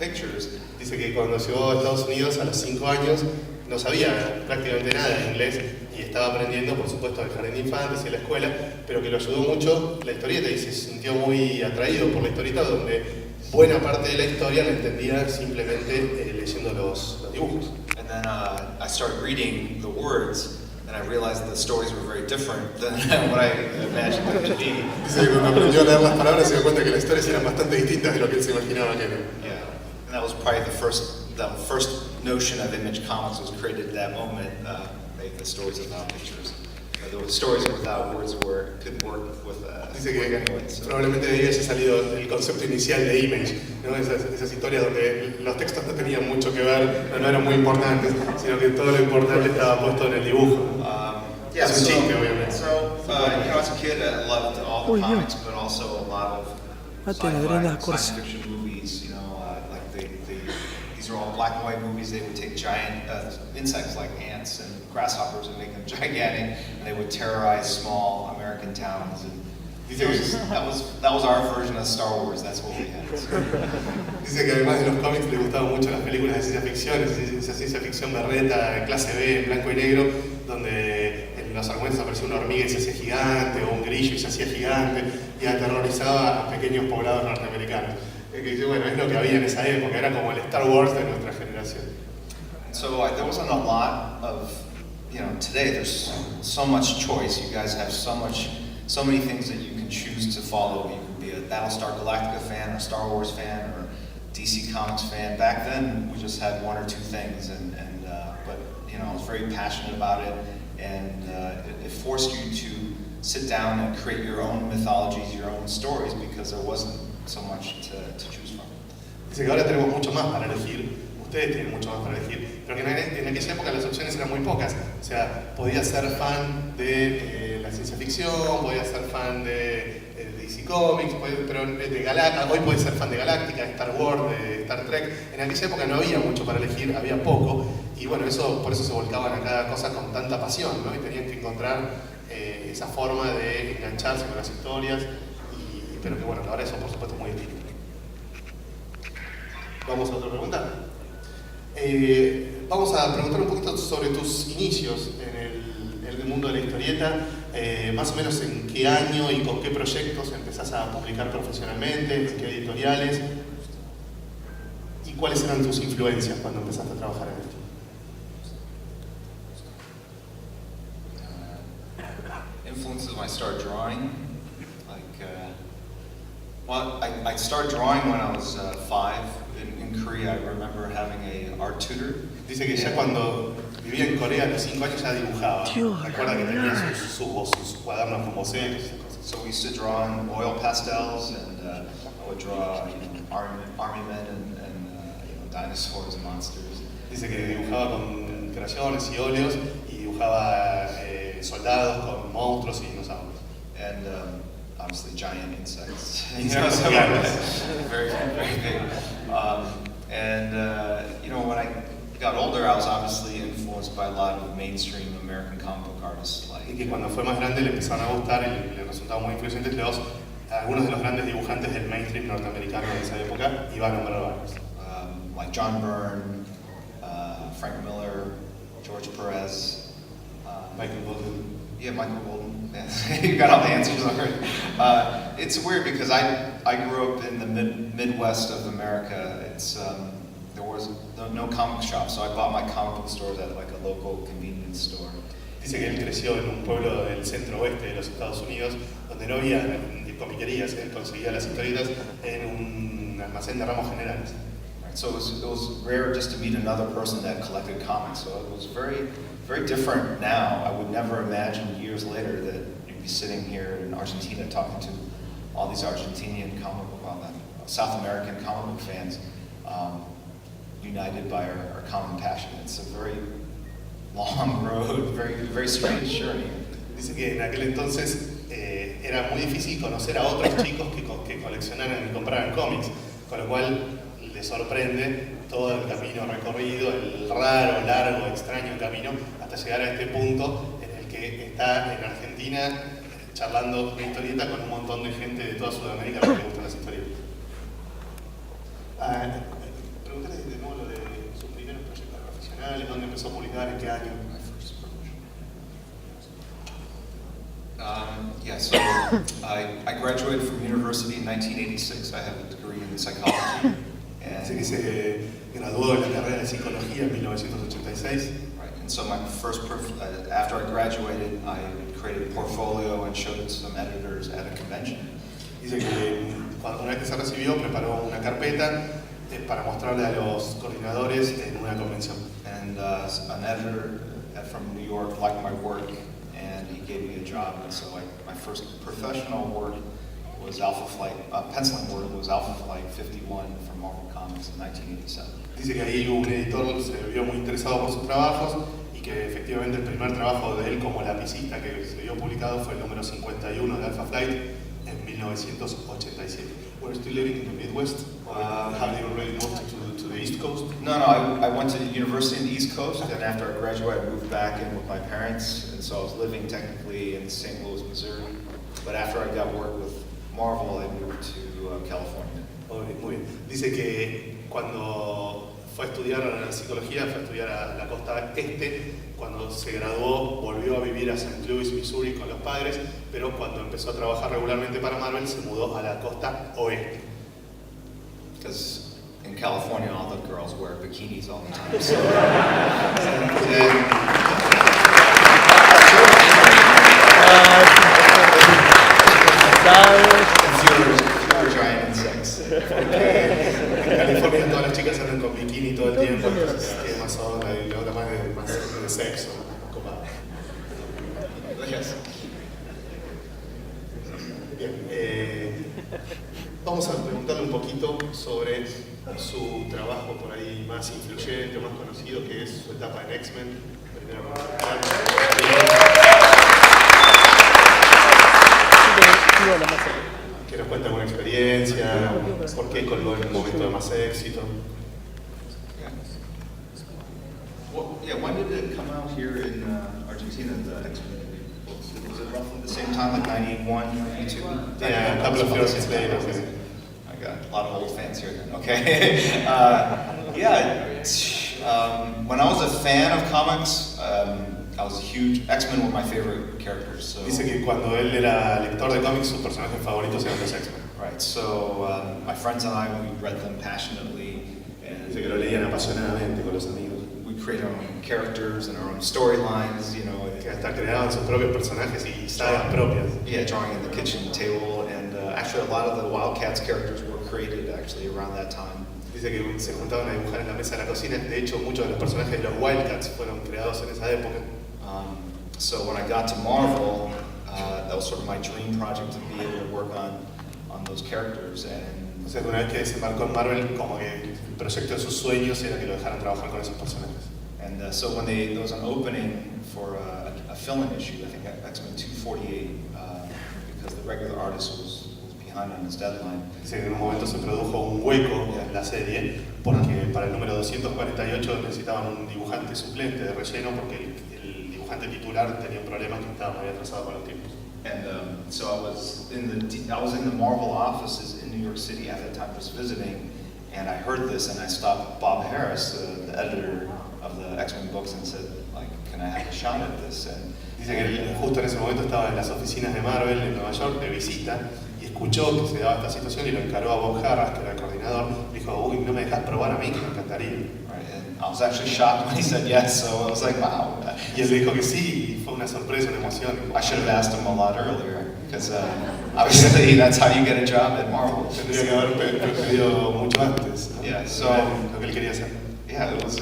pictures. Dice que cuando llegó a Estados Unidos a los 5 años no sabía prácticamente nada de inglés y estaba aprendiendo, por supuesto, del jardín de infantes y de la escuela, pero que lo ayudó mucho la historieta y se sintió muy atraído por la historieta, donde buena parte de la historia la entendía simplemente leyendo los dibujos. And then I started reading the words, and I realized the stories were very different than what I imagined them to be. Dice que cuando aprendió a leer las palabras se dio cuenta que las historias eran bastante distintas de lo que él se imaginaba que eran. Yeah, and that was probably the first notion of Image Comics was created at that moment. The stories without pictures. The stories without words couldn't work with Dice que anyway, so. Probablemente de ahí haya salido el concepto inicial de Image, ¿no? Esas historias donde los textos no tenían mucho que ver, no eran muy importantes, sino que todo lo importante estaba puesto en el dibujo. Yeah, es un chiste, obviamente. So, as a kid, I loved all the comics, but also a lot of science fiction movies. These are all black and white movies. They would take giant insects like ants and grasshoppers and make them gigantic, and they would terrorize small American towns. And that was our version of Star Wars. That's what we had. Dice que además de los cómics le gustaban mucho las películas de ciencia ficción, esa ciencia ficción berreta, clase B, en blanco y negro, donde en los argumentos aparecía una hormiga y se hacía gigante, o un grillo y se hacía gigante, y aterrorizaba a pequeños poblados norteamericanos. Que dice, bueno, es lo que había en esa época, era como el Star Wars de nuestra generación. So there wasn't a lot of, today there's so much choice. You guys have so many things that you can choose to follow. You can be a Battlestar Galactica fan, or a Star Wars fan, or a DC Comics fan. Back then, we just had one or two things, but I was very passionate about it, and it forced you to sit down and create your own mythologies, your own stories, because there wasn't so much to choose from. Dice que ahora tenemos mucho más para elegir, ustedes tienen mucho más para elegir, pero que en aquella época las opciones eran muy pocas. O sea, podías ser fan de la ciencia ficción, podías ser fan de DC Comics, pero de Galáctica, hoy podés ser fan de Galáctica, de Star Wars, de Star Trek. En aquella época no había mucho para elegir, había poco, y bueno, por eso se volcaban a cada cosa con tanta pasión, ¿no? Y tenían que encontrar esa forma de engancharse con las historias. Pero que bueno, que ahora eso por supuesto es muy distinto. Vamos a otra pregunta. Vamos a preguntar un poquito sobre tus inicios en el mundo de la historieta, más o menos en qué año y con qué proyectos empezás a publicar profesionalmente, en qué editoriales, y cuáles eran tus influencias cuando empezaste a trabajar en esto. Influences when I started drawing. I started drawing when I was 5 in Korea. I remember having an art tutor. Dice que ya cuando vivía en Corea a los 5 años ya dibujaba. Recuerda que tenía sus cuadernos con bocetos y cosas. So we used to draw in oil pastels, and I would draw army men and dinosaurs and monsters. Dice que dibujaba con crayones y óleos y dibujaba soldados con monstruos y dinosaurios. And obviously giant insects. So very, very big. When I got older, I was obviously influenced by a lot of mainstream American comic book artists. Y que cuando fue más grande le empezaron a gustar y le resultaban muy influyentes algunos de los grandes dibujantes del mainstream norteamericano de esa época, iba a nombrar varios. Like John Byrne, Frank Miller, George Perez, Michael Bolton. Yeah, Michael Bolton. You got all the answers already. It's weird because I grew up in the Midwest of America. There was no comic shop, so I bought my comic book stores at like a local convenience store. Dice que él creció en un pueblo del centro oeste de los Estados Unidos donde no había comiquerías. Él conseguía las historietas en un almacén de ramos generales. Right, so it was rare just to meet another person that collected comics. So it was very, very different now. I would never imagine years later that you'd be sitting here in Argentina talking to all these Argentinian South American comic book fans, united by our common passion. It's a very long road, very, very strange journey. Dice que en aquel entonces era muy difícil conocer a otros chicos que coleccionaran y compraran cómics, con lo cual le sorprende todo el camino recorrido, el raro, largo, extraño camino, hasta llegar a este punto en el que está en Argentina charlando de historieta con un montón de gente de toda Sudamérica que le gustan las historietas. profesionales, dónde empezó a publicar, en qué año. Yeah, so I graduated from university in 1986. I have a degree in psychology. Así que se graduó en la carrera de psicología en 1986. Right, and so my after I graduated, I created a portfolio and showed it to some editors at a convention. Dice que una vez que se recibió, preparó una carpeta para mostrarle a los coordinadores en una convención. And an editor from New York liked my work, and he gave me a job. And so my first professional work was Alpha Flight, penciling work was Alpha Flight 51 from Marvel Comics in 1987. Dice que ahí un editor se vio muy interesado por sus trabajos y que efectivamente el primer trabajo de él como lapicista que se vio publicado fue el número 51 de Alpha Flight en 1987. We're still living in the Midwest? Have you already moved to the East Coast? No, I went to university in the East Coast, and after I graduated, I moved back in with my parents, and so I was living technically in St. Louis, Missouri. But after I got work with Marvel, I moved to California. Muy bien. Dice que cuando fue a estudiar psicología, fue a estudiar a la costa este. Cuando se graduó, volvió a vivir a St. Louis, Missouri con los padres, pero cuando empezó a trabajar regularmente para Marvel, se mudó a la costa oeste. Because in California, all the girls wear bikinis all the time. So, giant insects. En California todas las chicas andan con bikini todo el tiempo, entonces tiene más onda y le habla más de sexo. Copado. Yes. Bien, vamos a preguntarle un poquito sobre su trabajo por ahí más influyente, más conocido, que es su etapa en X-Men. Que nos cuente alguna experiencia, por qué colgó en el momento de más éxito. Well, yeah, when did it come out here in Argentina, the X-Men? Was it roughly the same time, like 91, 92? Yeah, a couple of years later. I got a lot of old fans here then, okay. When I was a fan of comics, I was a huge, X-Men were my favorite characters. So. Dice que cuando él era lector de cómics, sus personajes favoritos eran los X-Men. Right, so my friends and I, we read them passionately. And dice que lo leían apasionadamente con los amigos. We created our own characters and our own storylines, you know. Que hasta creaban sus propios personajes y sagas propias. Yeah, drawing in the kitchen table, and actually a lot of the Wildcats characters were created actually around that time. Dice que se juntaban a dibujar en la mesa de la cocina. De hecho, muchos de los personajes de los Wildcats fueron creados en esa época. So when I got to Marvel, that was sort of my dream project to be able to work on those characters. And o sea, una vez que desembarcó en Marvel, como que el proyecto de sus sueños era que lo dejaran trabajar con esos personajes. And so when there was an opening for a fill-in issue, I think X-Men 248, because the regular artist was behind on his deadline. Dice que en un momento se produjo un hueco en la serie porque para el número 248 necesitaban un dibujante suplente de relleno porque el dibujante titular tenía un problema que estaba muy atrasado con los tiempos. And so I was in the Marvel offices in New York City at that time, just visiting, and I heard this, and I stopped Bob Harris, the editor of the X-Men books, and said, like, can I have a shot at this? And dice que justo en ese momento estaba en las oficinas de Marvel en Nueva York de visita y escuchó que se daba esta situación y lo encaró a Bob Harris, que era el coordinador. Dijo, uy, no me dejas probar a mí, que me encantaría. Right, and I was actually shocked when he said yes, so I was like, wow. Y él dijo que sí, y fue una sorpresa, una emoción. I should have asked him a lot earlier, because obviously that's how you get a job at Marvel. Tendría que haber pedido mucho antes, ¿no? Yeah, so lo que él quería hacer. Yeah, it was.